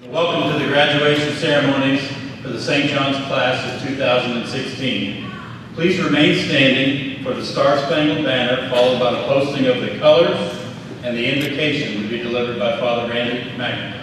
Welcome to the graduation ceremonies for the St. John's class of 2016. Please remain standing for the Star-Spangled Banner, followed by the posting of the colors and the invocation to be delivered by Father Randy McIntosh.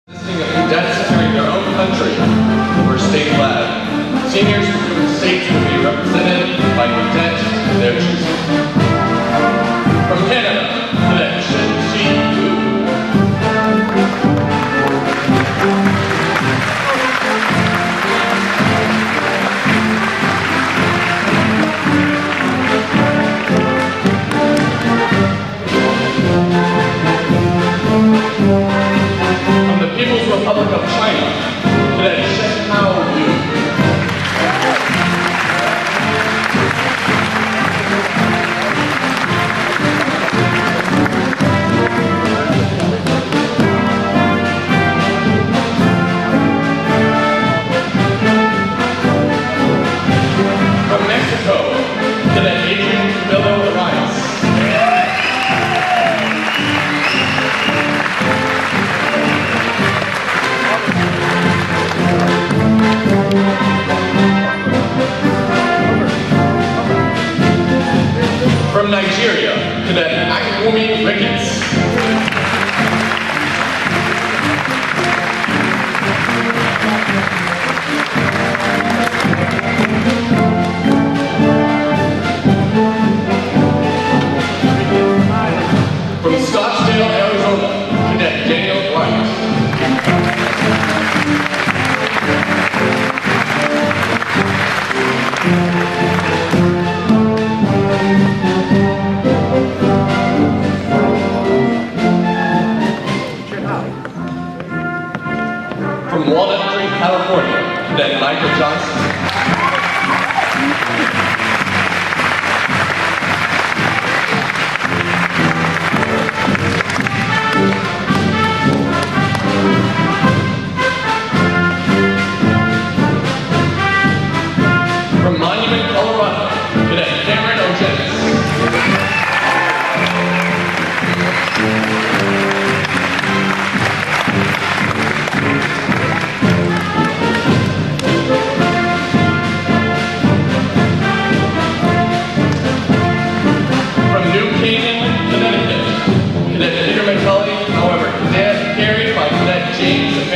Consisting of cadets carrying their own country or state flag. Seniors from different states will be represented by cadets of their choosing. From Canada, Cadet Shen Chi Wu. Republic of China, Cadet Shen Hao Yu. From Mexico, Cadet Adrian Bello Arias. From Nigeria, Cadet Akumi Ricketts. From Scottsdale, Arizona, Cadet Daniel White. From Walnut Creek, California, Cadet Michael Johnson. From Monument, Colorado, Cadet Cameron O'Jennis.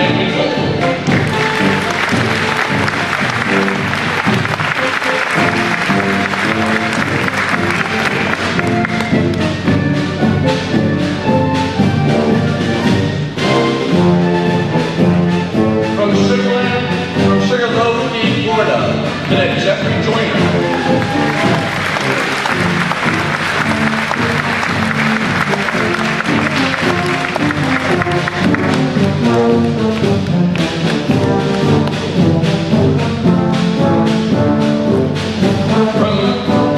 and control. From Sugarloaf Key, Florida, Cadet Jeffrey Joyner. From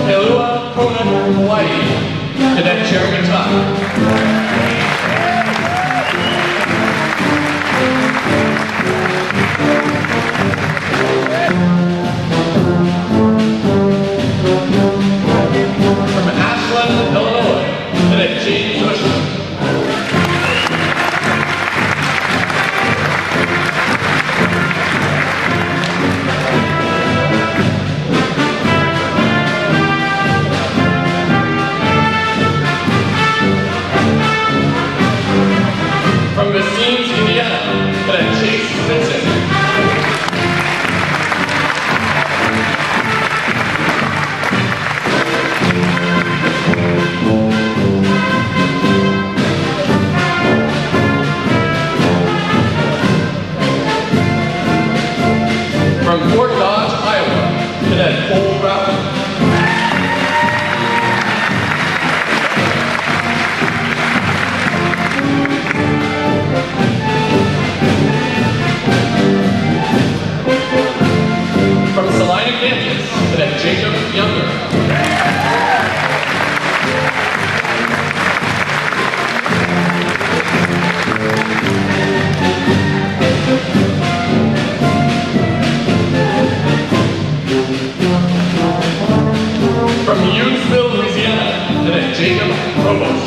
Kailua Kona, Hawaii, Cadet Jeremy Tuck. From Ashland, Illinois, Cadet James Usher. From Basines, Indiana, Cadet Chase Vincent. From Fort Dodge, Iowa, Cadet Cole Broughton. From Salina, Kansas, Cadet Jacob Younger. From Hughesville, Louisiana, Cadet Jacob Provost.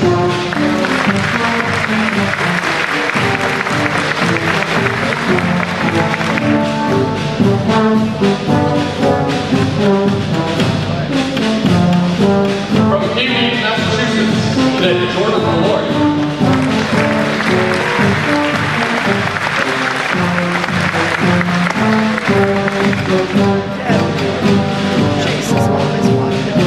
From Cambridge, Massachusetts, Cadet Jordan Malloy. Jason's always watching.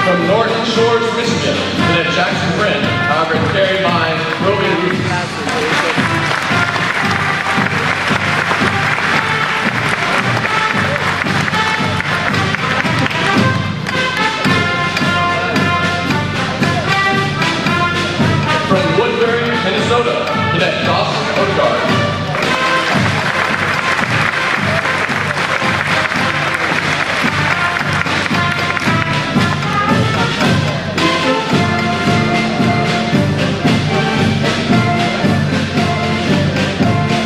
From Norton Shores, Michigan, Cadet Jackson Friend, however carried by Roby Roots. From Woodbury, Minnesota, Cadet Dawson Odegaard.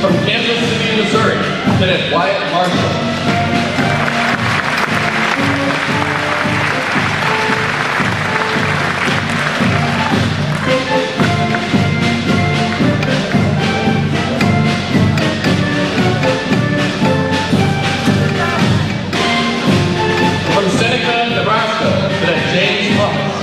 From Kansas City, Missouri, Cadet Wyatt Marshall. From Seneca, Nebraska, Cadet James Thomas.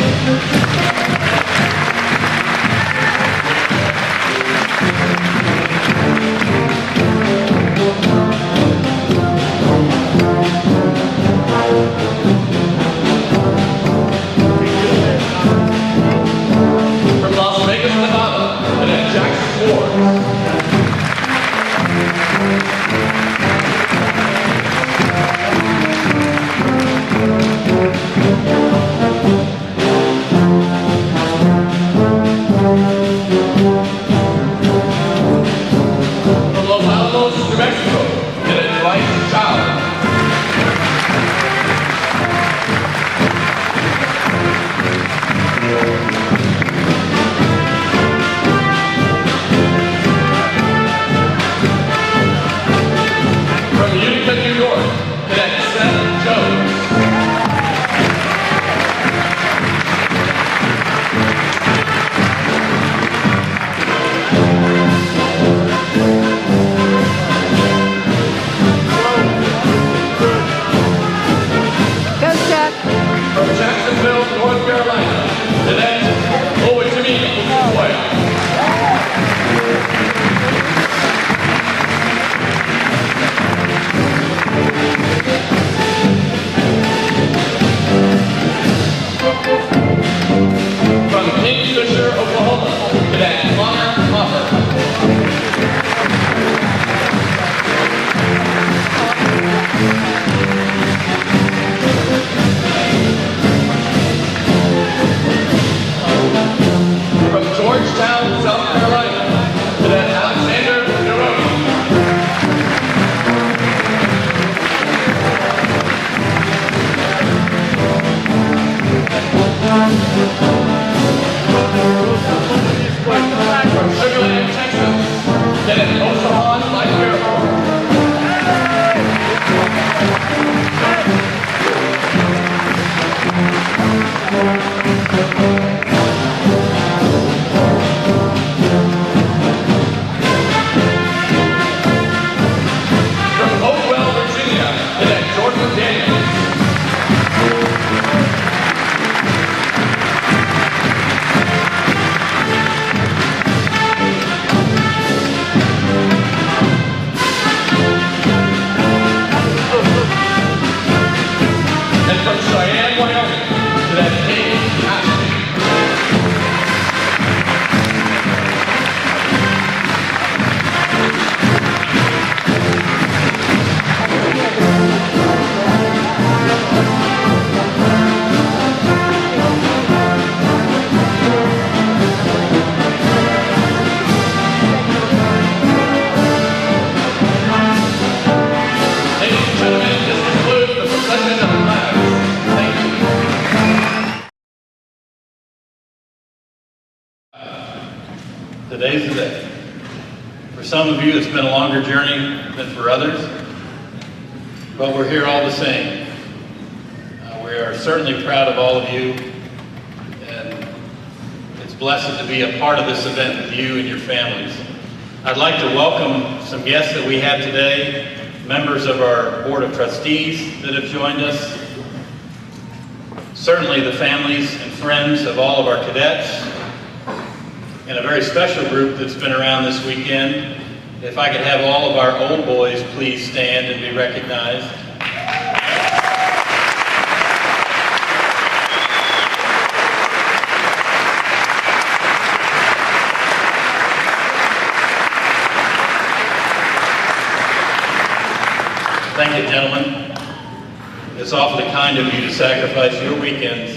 Georgetown, South Carolina, Cadet Alexander Neroni. From Sugar Land, Texas, Cadet Osahan Light Bear Corps. From Hopewell, Virginia, Cadet Jordan Daniels. And from Cheyenne, Wyoming, Cadet Kate Ashby. Ladies and gentlemen, this concludes the procession of flags. Thank you. Today's the day. For some of you, it's been a longer journey than for others, but we're here all the same. We are certainly proud of all of you, and it's blessed to be a part of this event with you and your families. I'd like to welcome some guests that we have today, members of our Board of Trustees that have joined us, certainly the families and friends of all of our cadets, and a very special group that's been around this weekend. If I could have all of our old boys please stand and be recognized. Thank you, gentlemen. It's awfully kind of you to sacrifice your weekends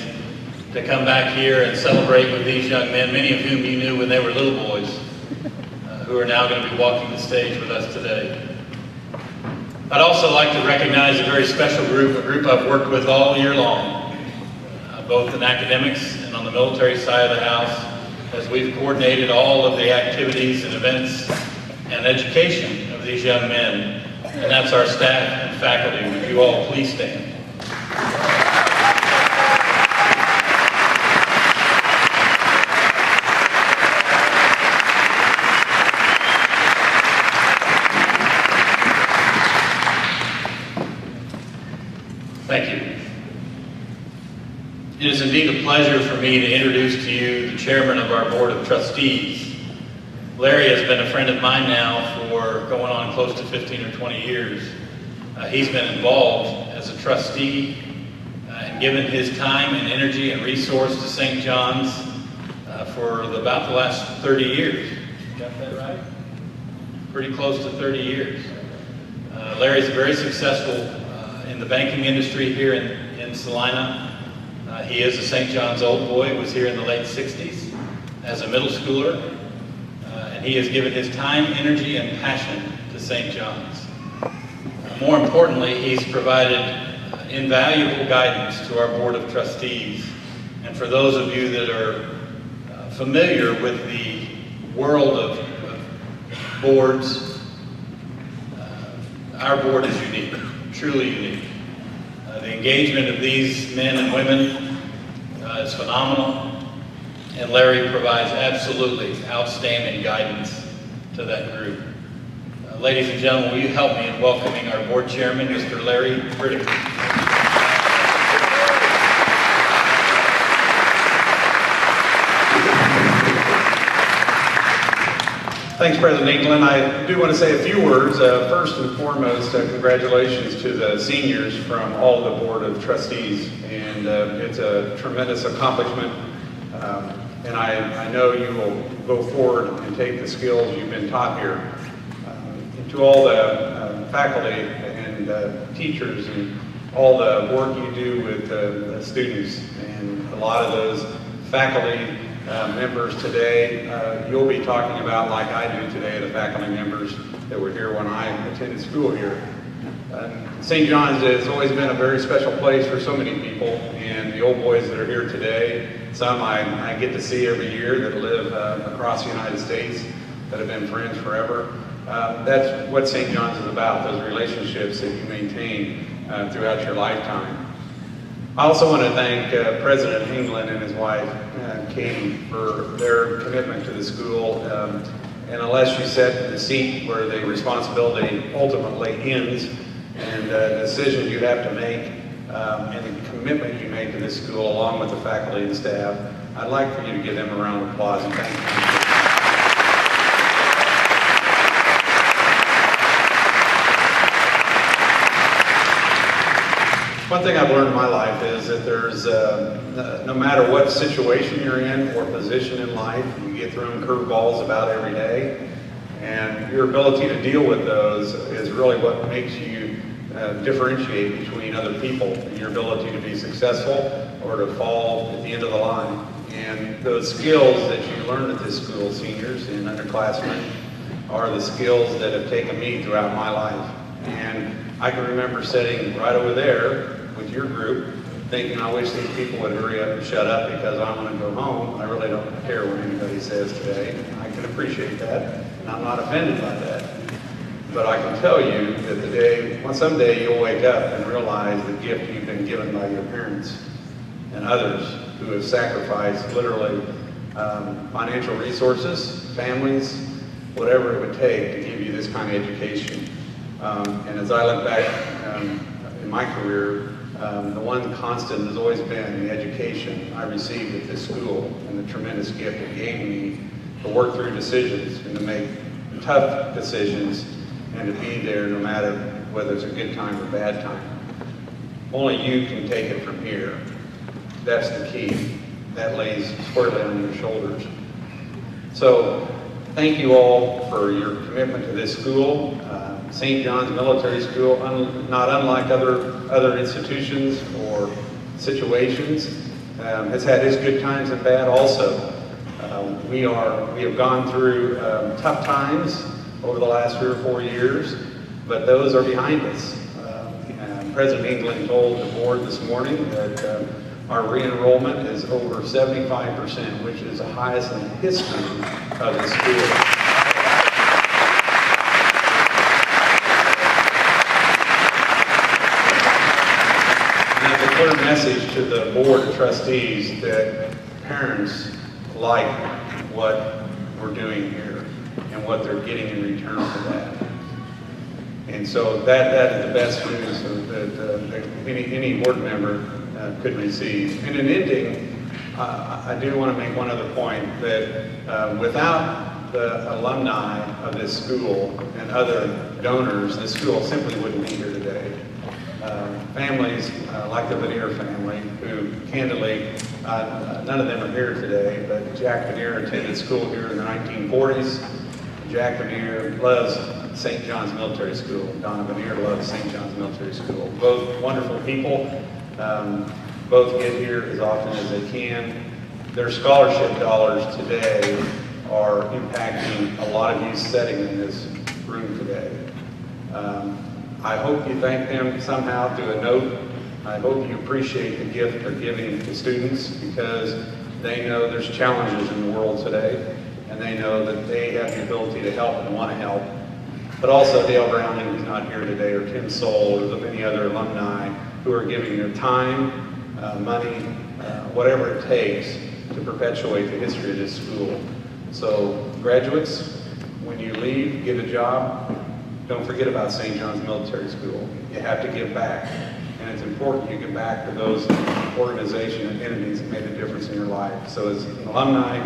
to come back here and celebrate with these young men, many of whom you knew when they were little boys, who are now going to be walking the stage with us today. I'd also like to recognize a very special group, a group I've worked with all year long, both in academics and on the military side of the house, as we've coordinated all of the activities and events and education of these young men. And that's our staff and faculty. Would you all please stand? Thank you. It is indeed a pleasure for me to introduce to you the chairman of our Board of Trustees. Larry has been a friend of mine now for going on close to 15 or 20 years. He's been involved as a trustee and given his time and energy and resource to St. John's for about the last 30 years. Got that right? Pretty close to 30 years. Larry's very successful in the banking industry here in Salina. He is a St. John's old boy, was here in the late 60s as a middle schooler. And he has given his time, energy, and passion to St. John's. More importantly, he's provided invaluable guidance to our Board of Trustees. And for those of you that are familiar with the world of boards, our board is unique, truly unique. The engagement of these men and women is phenomenal. And Larry provides absolutely outstanding guidance to that group. Ladies and gentlemen, will you help me in welcoming our board chairman, Mr. Larry Burdick. Thanks, President England. I do want to say a few words. First and foremost, congratulations to the seniors from all of the Board of Trustees. And it's a tremendous accomplishment. And I know you will go forward and take the skills you've been taught here. And to all the faculty and teachers and all the work you do with the students, and a lot of those faculty members today. You'll be talking about, like I do today, the faculty members that were here when I attended school here. St. John's has always been a very special place for so many people, and the old boys that are here today, some I get to see every year that live across the United States, that have been friends forever. That's what St. John's is about, those relationships that you maintain throughout your lifetime. I also want to thank President England and his wife, Katie, for their commitment to the school. And unless you sit in the seat where the responsibility ultimately ends, and the decisions you have to make, and the commitment you make to this school, along with the faculty and staff, I'd like for you to give them a round of applause and thank them. One thing I've learned in my life is that there's, no matter what situation you're in or position in life, you get thrown curveballs about every day. And your ability to deal with those is really what makes you differentiate between other people. Your ability to be successful or to fall at the end of the line. And those skills that you learn at this school, seniors and underclassmen, are the skills that have taken me throughout my life. And I can remember sitting right over there with your group thinking, I wish these people would hurry up and shut up because I want to go home. I really don't care what anybody says today. I can appreciate that, and I'm not offended by that. But I can tell you that someday you'll wake up and realize the gift you've been given by your parents and others who have sacrificed literally financial resources, families, whatever it would take to give you this kind of education. And as I look back in my career, the one constant has always been the education I received at this school and the tremendous gift it gave me to work through decisions and to make tough decisions and to be there no matter whether it's a good time or bad time. Only you can take it from here. That's the key. That lays squarely on your shoulders. So thank you all for your commitment to this school. St. John's Military School, not unlike other institutions or situations, has had its good times and bad also. We have gone through tough times over the last 3 or 4 years, but those are behind us. President England told the board this morning that our re-enrollment is over 75%, which is the highest in the history of the school. Clear message to the board of trustees that parents like what we're doing here and what they're getting in return for that. And so that is the best news that any board member could receive. And in ending, I do want to make one other point that without the alumni of this school and other donors, this school simply wouldn't be here today. Families like the Veneer family, who candidly, none of them are here today, but Jack Veneer attended school here in the 1940s. Jack Veneer loves St. John's Military School. Donna Veneer loves St. John's Military School. Both wonderful people. Both get here as often as they can. Their scholarship dollars today are impacting a lot of you sitting in this room today. I hope you thank them somehow through a note. I hope you appreciate the gift they're giving to students because they know there's challenges in the world today, and they know that they have the ability to help and want to help. But also Dale Browning, who's not here today, or Tim Soul, or the many other alumni who are giving their time, money, whatever it takes to perpetuate the history of this school. So graduates, when you leave, get a job. Don't forget about St. John's Military School. You have to give back, and it's important you give back to those organizations and entities that made a difference in your life. So as an alumni,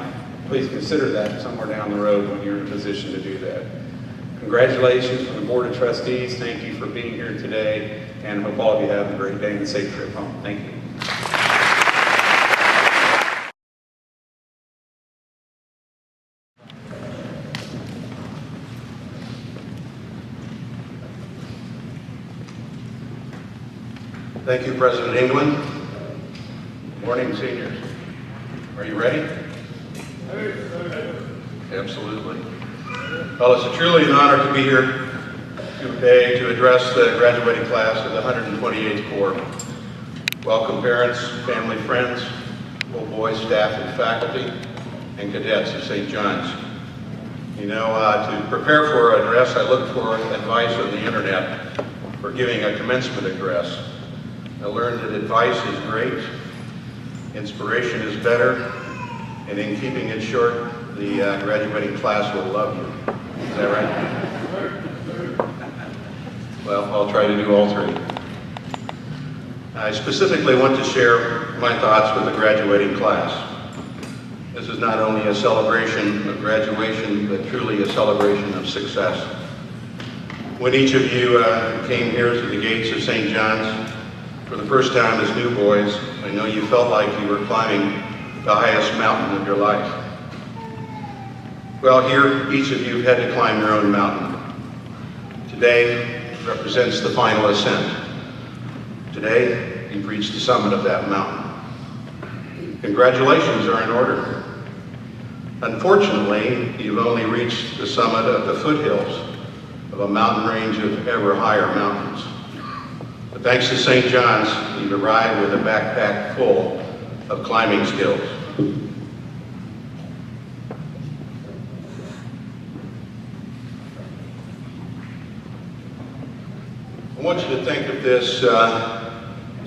please consider that somewhere down the road when you're in a position to do that. Congratulations from the Board of Trustees. Thank you for being here today, and hope all of you have a great day and a safe trip home. Thank you. Thank you, President England. Morning, seniors. Are you ready? Absolutely. Well, it's truly an honor to be here today to address the graduating class of the 128th Corps. Welcome parents, family, friends, old boys, staff, and faculty, and cadets of St. John's. You know, to prepare for an address, I looked for advice on the internet for giving a commencement address. I learned that advice is great, inspiration is better, and in keeping it short, the graduating class will love you. Is that right? Well, I'll try to do all three. I specifically want to share my thoughts with the graduating class. This is not only a celebration of graduation, but truly a celebration of success. When each of you came here to the gates of St. John's for the first time as new boys, I know you felt like you were climbing the highest mountain of your life. Well, here, each of you had to climb your own mountain. Today represents the final ascent. Today, you've reached the summit of that mountain. Congratulations are in order. Unfortunately, you've only reached the summit of the foothills of a mountain range of ever higher mountains. But thanks to St. John's, you've arrived with a backpack full of climbing skills. I want you to think of this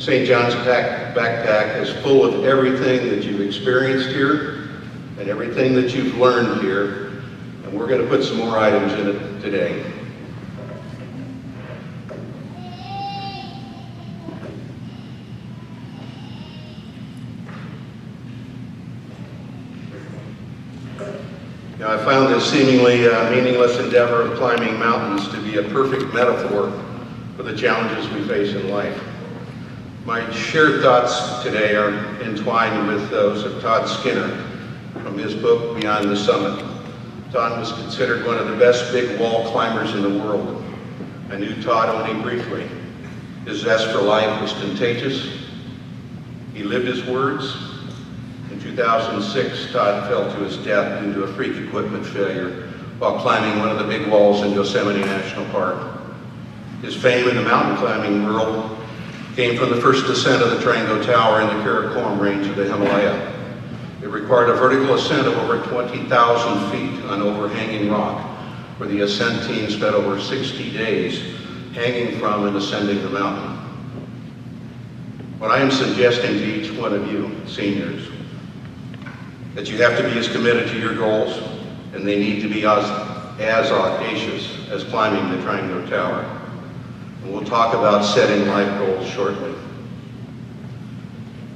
St. John's backpack as full of everything that you've experienced here and everything that you've learned here, and we're going to put some more items in it today. Now, I found this seemingly meaningless endeavor of climbing mountains to be a perfect metaphor for the challenges we face in life. My shared thoughts today are entwined with those of Todd Skinner from his book, Beyond the Summit. Todd was considered one of the best big wall climbers in the world. I knew Todd only briefly. His zest for life was contagious. He lived his words. In 2006, Todd fell to his death due to a freak equipment failure while climbing one of the big walls in Yosemite National Park. His fame in the mountain climbing world came from the first descent of the Trango Tower in the Karakoram range of the Himalaya. It required a vertical ascent of over 20,000 feet on overhanging rock, where the ascent team spent over 60 days hanging from and ascending the mountain. What I am suggesting to each one of you, seniors, that you have to be as committed to your goals, and they need to be as audacious as climbing the Trango Tower. And we'll talk about setting life goals shortly.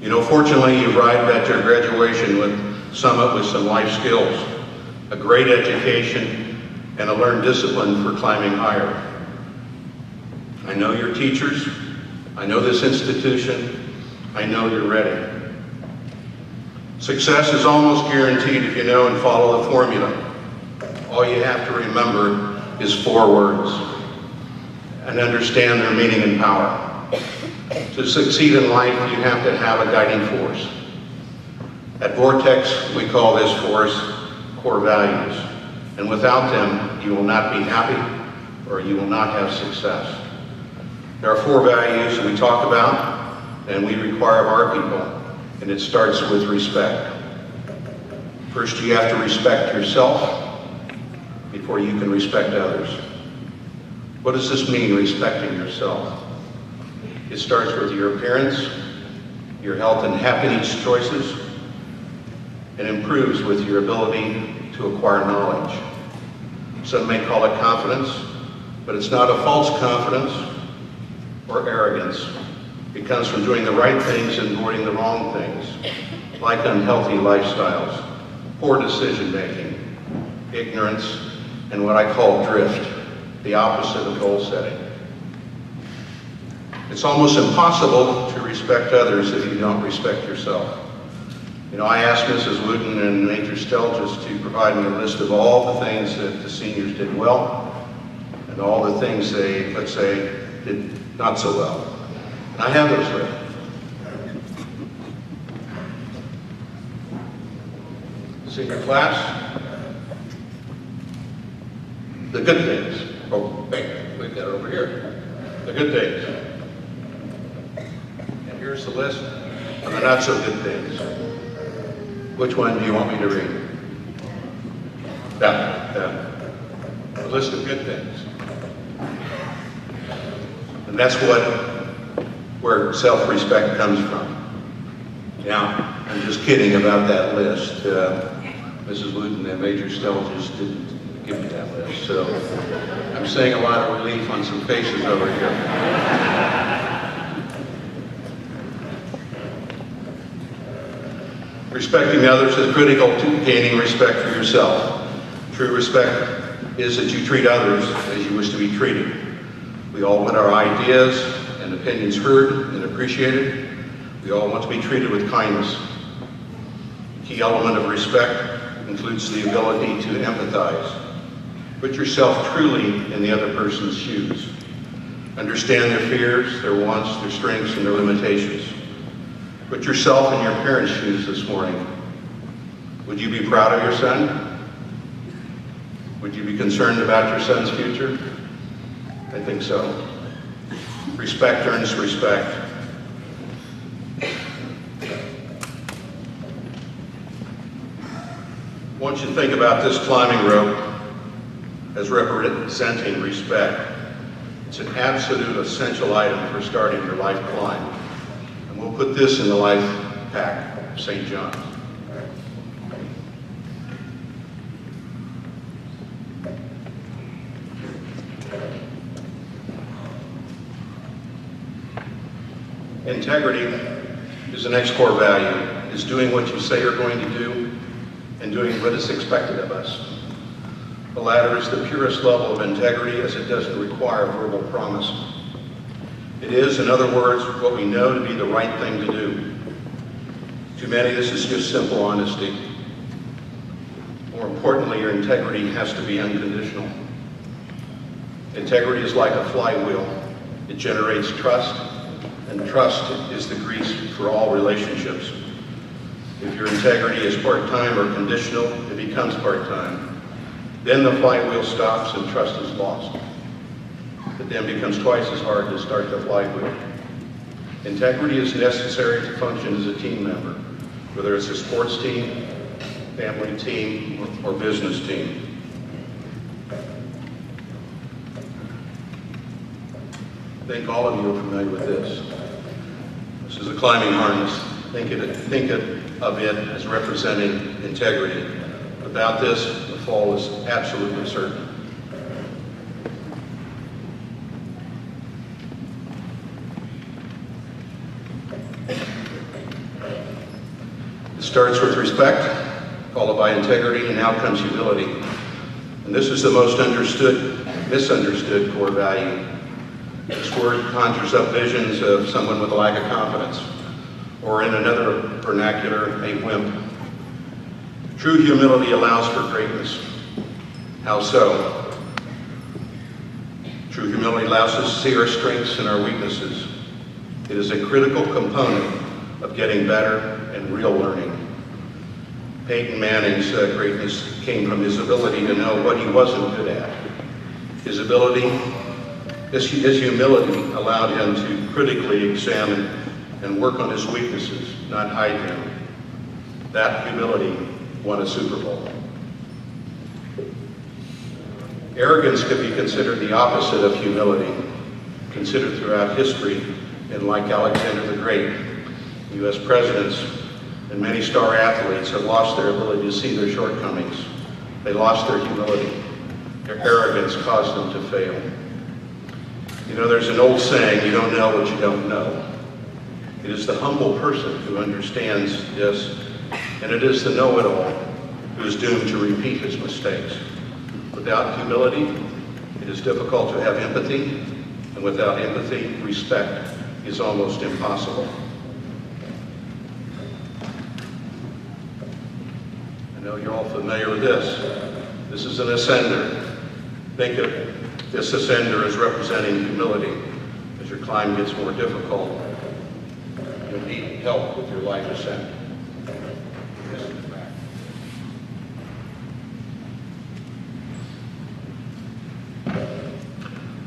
You know, fortunately, you've arrived at your graduation summit with some life skills, a great education, and a learned discipline for climbing higher. I know your teachers, I know this institution, I know you're ready. Success is almost guaranteed if you know and follow the formula. All you have to remember is 4 words and understand their meaning and power. To succeed in life, you have to have a guiding force. At Vortex, we call this force core values. And without them, you will not be happy or you will not have success. There are 4 values that we talk about and we require of our people, and it starts with respect. First, you have to respect yourself before you can respect others. What does this mean, respecting yourself? It starts with your appearance, your health and happiness choices, and improves with your ability to acquire knowledge. Some may call it confidence, but it's not a false confidence or arrogance. It comes from doing the right things and avoiding the wrong things, like unhealthy lifestyles, poor decision-making, ignorance, and what I call drift, the opposite of goal setting. It's almost impossible to respect others if you don't respect yourself. You know, I asked Mrs. Wooten and Major Stelgis to provide me a list of all the things that the seniors did well and all the things they, let's say, did not so well. And I have those written. Senior class, the good things. Oh, wait, we've got it over here. The good things. And here's the list of the not so good things. Which one do you want me to read? That. A list of good things. And that's where self-respect comes from. Now, I'm just kidding about that list. Mrs. Wooten and Major Stell just didn't give me that list. So I'm seeing a lot of relief on some faces over here. Respecting others is critical to gaining respect for yourself. True respect is that you treat others as you wish to be treated. We all want our ideas and opinions heard and appreciated. We all want to be treated with kindness. A key element of respect includes the ability to empathize. Put yourself truly in the other person's shoes. Understand their fears, their wants, their strengths, and their limitations. Put yourself in your parents' shoes this morning. Would you be proud of your son? Would you be concerned about your son's future? I think so. Respect earns respect. I want you to think about this climbing rope as representing respect. It's an absolute essential item for starting your life climb. And we'll put this in the life pack of St. John's. Integrity is the next core value, is doing what you say you're going to do and doing what is expected of us. The latter is the purest level of integrity as it doesn't require verbal promise. It is, in other words, what we know to be the right thing to do. To many, this is just simple honesty. More importantly, your integrity has to be unconditional. Integrity is like a flywheel. It generates trust, and trust is the grease for all relationships. If your integrity is part-time or conditional, it becomes part-time. Then the flywheel stops and trust is lost. It then becomes twice as hard to start the flywheel. Integrity is necessary to function as a team member, whether it's a sports team, family team, or business team. I think all of you are familiar with this. This is a climbing harness. Think of it as representing integrity. Without this, the fall is absolutely certain. It starts with respect, followed by integrity, and now comes humility. And this is the most misunderstood core value. This word conjures up visions of someone with a lack of confidence, or in another vernacular, a wimp. True humility allows for greatness. How so? True humility allows us to see our strengths and our weaknesses. It is a critical component of getting better and real learning. Peyton Manning's greatness came from his ability to know what he wasn't good at. His humility allowed him to critically examine and work on his weaknesses, not hide them. That humility won a Super Bowl. Arrogance could be considered the opposite of humility, considered throughout history, and like Alexander the Great, U.S. presidents and many star athletes have lost their ability to see their shortcomings. They lost their humility. Their arrogance caused them to fail. You know, there's an old saying, you don't know what you don't know. It is the humble person who understands this, and it is the know-it-all who is doomed to repeat his mistakes. Without humility, it is difficult to have empathy, and without empathy, respect is almost impossible. I know you're all familiar with this. This is an ascender. Think of this ascender as representing humility. As your climb gets more difficult, you'll need help with your life ascent.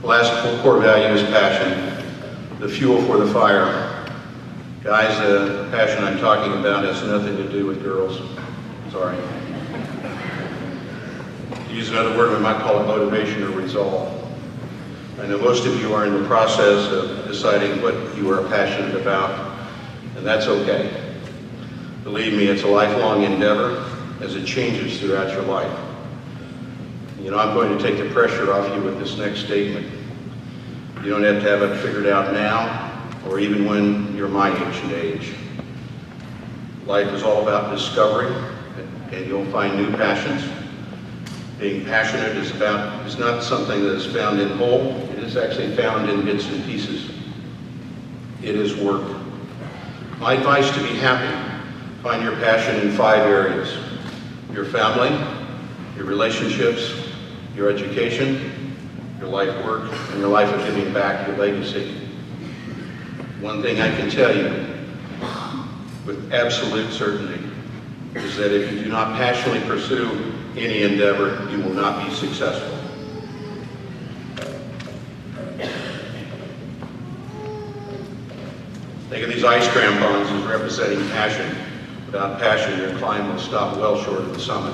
last core value is passion, the fuel for the fire. Guys, the passion I'm talking about has nothing to do with girls. Sorry. To use another word, we might call it motivation or resolve. I know most of you are in the process of deciding what you are passionate about, and that's okay. Believe me, it's a lifelong endeavor as it changes throughout your life. You know, I'm going to take the pressure off you with this next statement. You don't have to have it figured out now, or even when you're my age and age. Life is all about discovery, and you'll find new passions. Being passionate is not something that is found in whole. It is actually found in bits and pieces. It is work. My advice to be happy: find your passion in 5 areas: your family, your relationships, your education, your life work, and your life of giving back, your legacy. One thing I can tell you with absolute certainty is that if you do not passionately pursue any endeavor, you will not be successful. Think of these ice crampons as representing passion. Without passion, your climb will stop well short of the summit.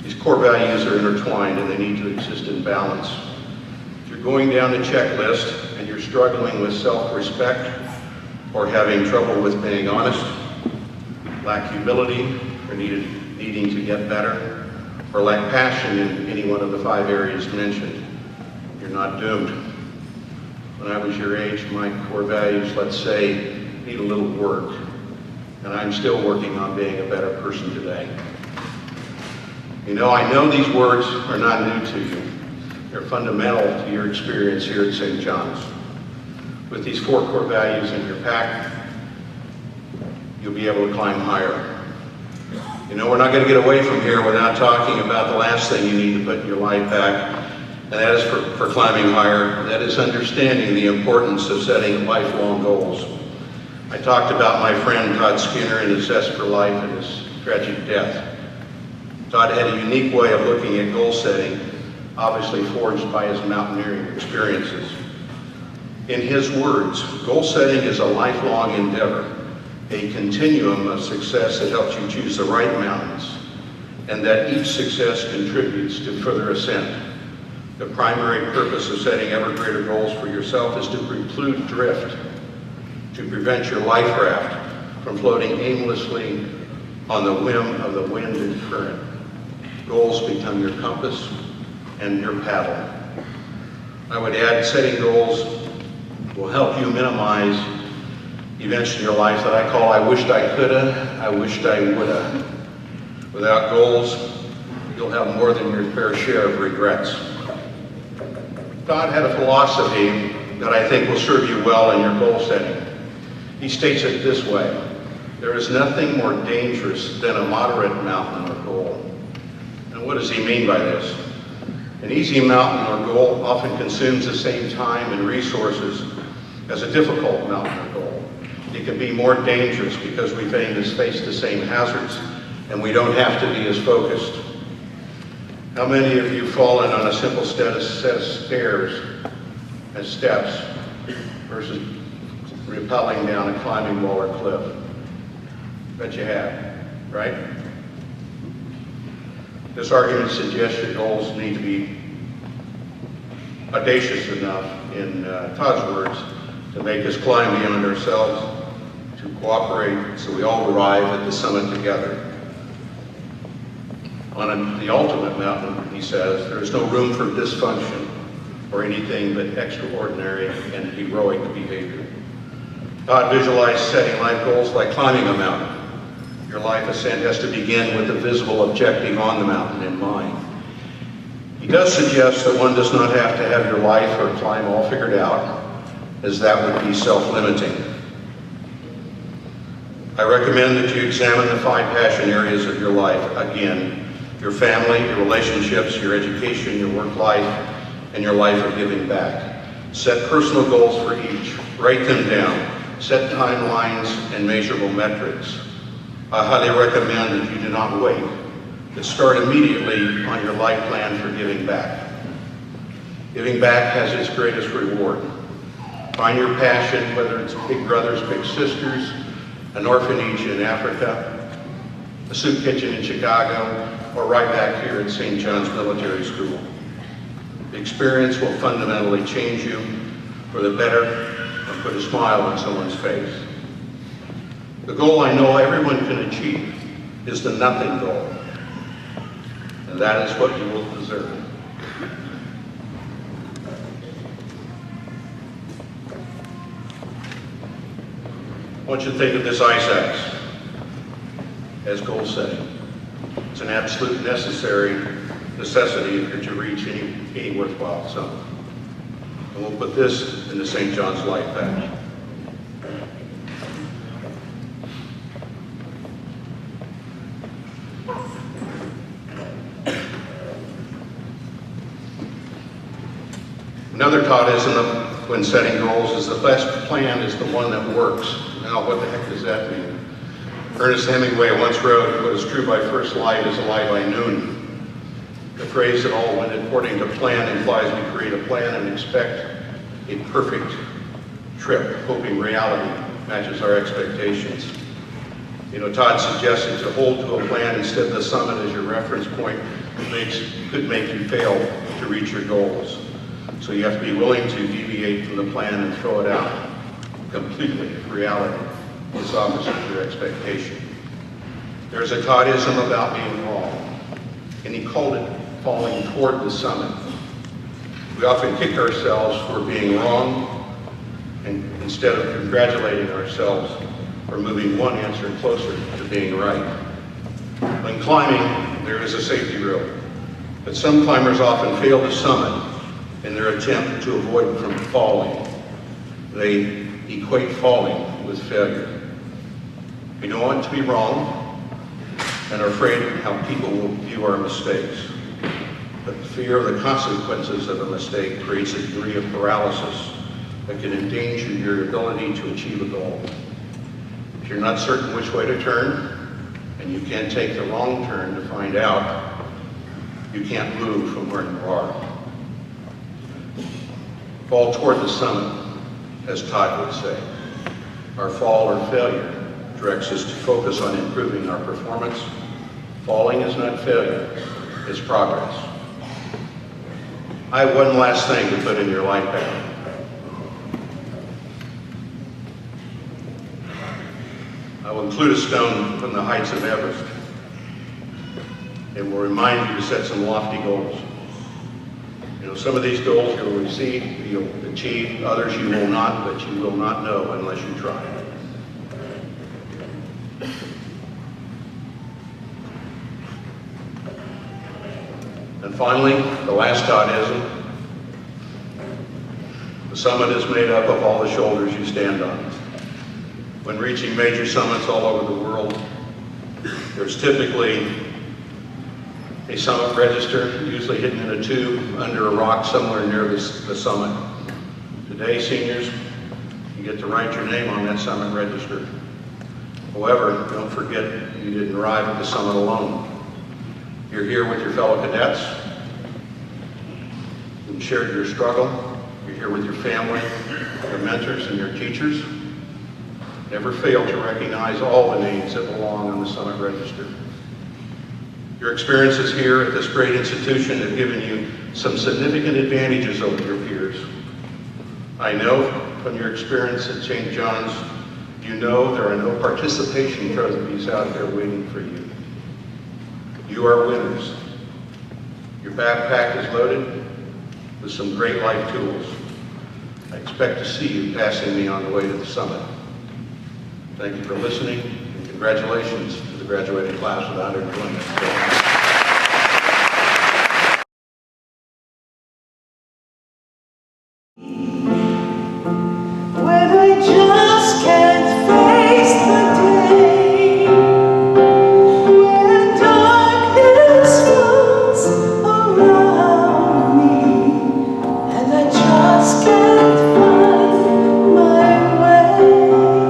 These core values are intertwined and they need to exist in balance. If you're going down the checklist and you're struggling with self-respect or having trouble with being honest, lack humility or needing to get better, or lack passion in any one of the 5 areas mentioned, you're not doomed. When I was your age, my core values, let's say, need a little work, and I'm still working on being a better person today. You know, I know these words are not new to you. They're fundamental to your experience here at St. John's. With these 4 core values in your pack, you'll be able to climb higher. You know, we're not going to get away from here without talking about the last thing you need to put in your life pack, and that is for climbing higher. That is understanding the importance of setting lifelong goals. I talked about my friend Todd Skinner and his zest for life and his tragic death. Todd had a unique way of looking at goal setting, obviously forged by his mountaineering experiences. In his words, goal setting is a lifelong endeavor, a continuum of success that helps you choose the right mountains, and that each success contributes to further ascent. The primary purpose of setting ever greater goals for yourself is to preclude drift, to prevent your life raft from floating aimlessly on the whim of the wind and current. Goals become your compass and your paddle. I would add, setting goals will help you minimize events in your life that I call I wished I coulda, I wished I woulda. Without goals, you'll have more than your fair share of regrets. Todd had a philosophy that I think will serve you well in your goal setting. He states it this way: there is nothing more dangerous than a moderate mountain or goal. And what does he mean by this? An easy mountain or goal often consumes the same time and resources as a difficult mountain or goal. It can be more dangerous because we face the same hazards and we don't have to be as focused. How many of you have fallen on a simple set of stairs and steps versus rappelling down a climbing wall or cliff? Bet you have, right? This argument suggests that goals need to be audacious enough, in Todd's words, to make us climb beyond ourselves, to cooperate so we all arrive at the summit together. On the ultimate mountain, he says, there is no room for dysfunction or anything but extraordinary and heroic behavior. Todd visualized setting life goals like climbing a mountain. Your life ascent has to begin with a visible objective on the mountain in mind. He does suggest that one does not have to have your life or climb all figured out, as that would be self-limiting. I recommend that you examine the 5 passion areas of your life. Again, your family, your relationships, your education, your work life, and your life of giving back. Set personal goals for each. Write them down. set timelines, and measurable metrics. I highly recommend that you do not wait, but start immediately on your life plan for giving back. Giving back has its greatest reward. Find your passion, whether it's Big Brothers, Big Sisters, an orphanage in Africa, a soup kitchen in Chicago, or right back here at St. John's Military School. The experience will fundamentally change you for the better and put a smile on someone's face. The goal I know everyone can achieve is the nothing goal, and that is what you will deserve. I want you to think of this ice axe as goal setting. It's an absolute necessity if you're to reach any worthwhile summit. And we'll put this in the St. John's Life Pack. Another Toddism when setting goals is the best plan is the one that works. Now, what the heck does that mean? Ernest Hemingway once wrote, "What is true by first light is a lie by noon." The phrase that all went according to plan implies we create a plan and expect a perfect trip, hoping reality matches our expectations. You know, Todd suggested to hold to a plan instead of the summit as your reference point could make you fail to reach your goals. So you have to be willing to deviate from the plan and throw it out completely if reality is opposite your expectation. There's a Toddism about being wrong, and he called it falling toward the summit. We often kick ourselves for being wrong, and instead of congratulating ourselves for moving one answer closer to being right. When climbing, there is a safety rule, but some climbers often fail to summit in their attempt to avoid from falling. They equate falling with failure. We don't want to be wrong and are afraid of how people will view our mistakes. But the fear of the consequences of a mistake creates a degree of paralysis that can endanger your ability to achieve a goal. If you're not certain which way to turn, and you can't take the wrong turn to find out, you can't move from where you are. Fall toward the summit, as Todd would say. Our fall or failure directs us to focus on improving our performance. Falling is not failure, it's progress. I have one last thing to put in your life pack. I will include a stone from the heights of Everest. It will remind you to set some lofty goals. You know, some of these goals you'll achieve, others you will not, but you will not know unless you try. And finally, the last Toddism. The summit is made up of all the shoulders you stand on. When reaching major summits all over the world, there's typically a summit register, usually hidden in a tube under a rock somewhere near the summit. Today, seniors, you get to write your name on that summit register. However, don't forget you didn't arrive at the summit alone. You're here with your fellow cadets. You shared your struggle. You're here with your family, your mentors, and your teachers. Never fail to recognize all the names that belong on the summit register. Your experiences here at this great institution have given you some significant advantages over your peers. I know from your experience at St. John's, you know there are no participation trophies out there waiting for you. You are winners. Your backpack is loaded with some great life tools. I expect to see you passing me on the way to the summit. Thank you for listening, and congratulations to the graduating class of 120. When I just can't face the day, when darkness falls around me, and I just can't find my way.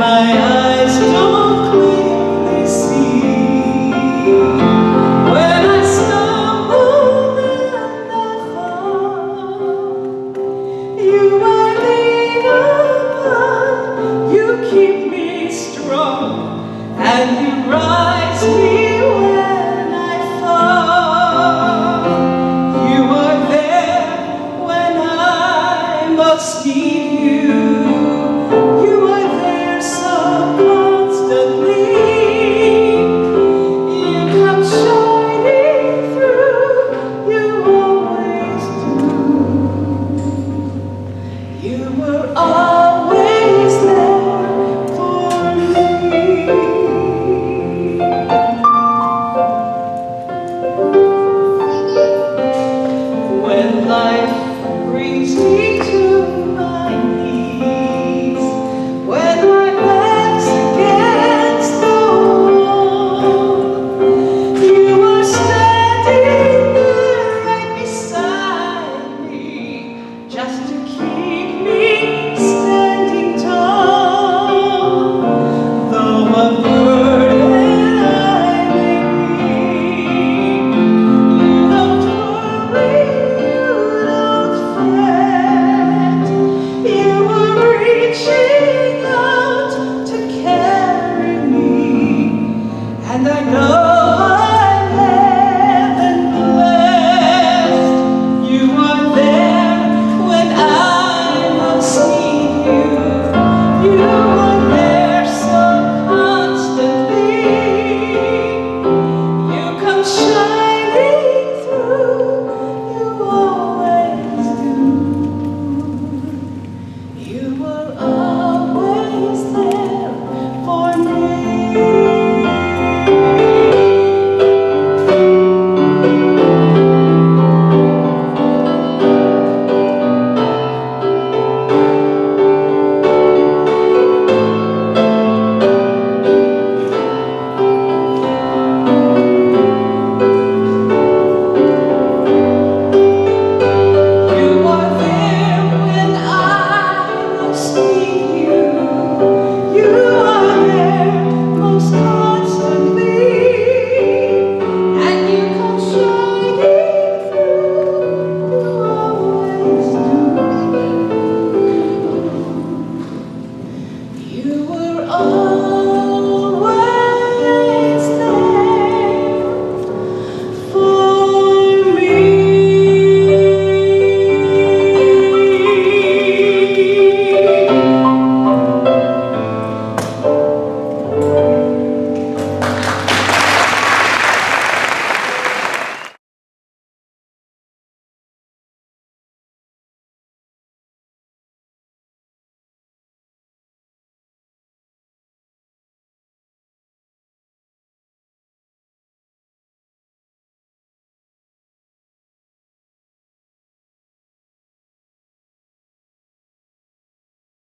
my eyes don't clearly see. When I stumble and I fall, you are there upon. You keep me strong and you rise me when I fall. You are there when I must need you. You are there so constantly. You come shining through. You always do. You were all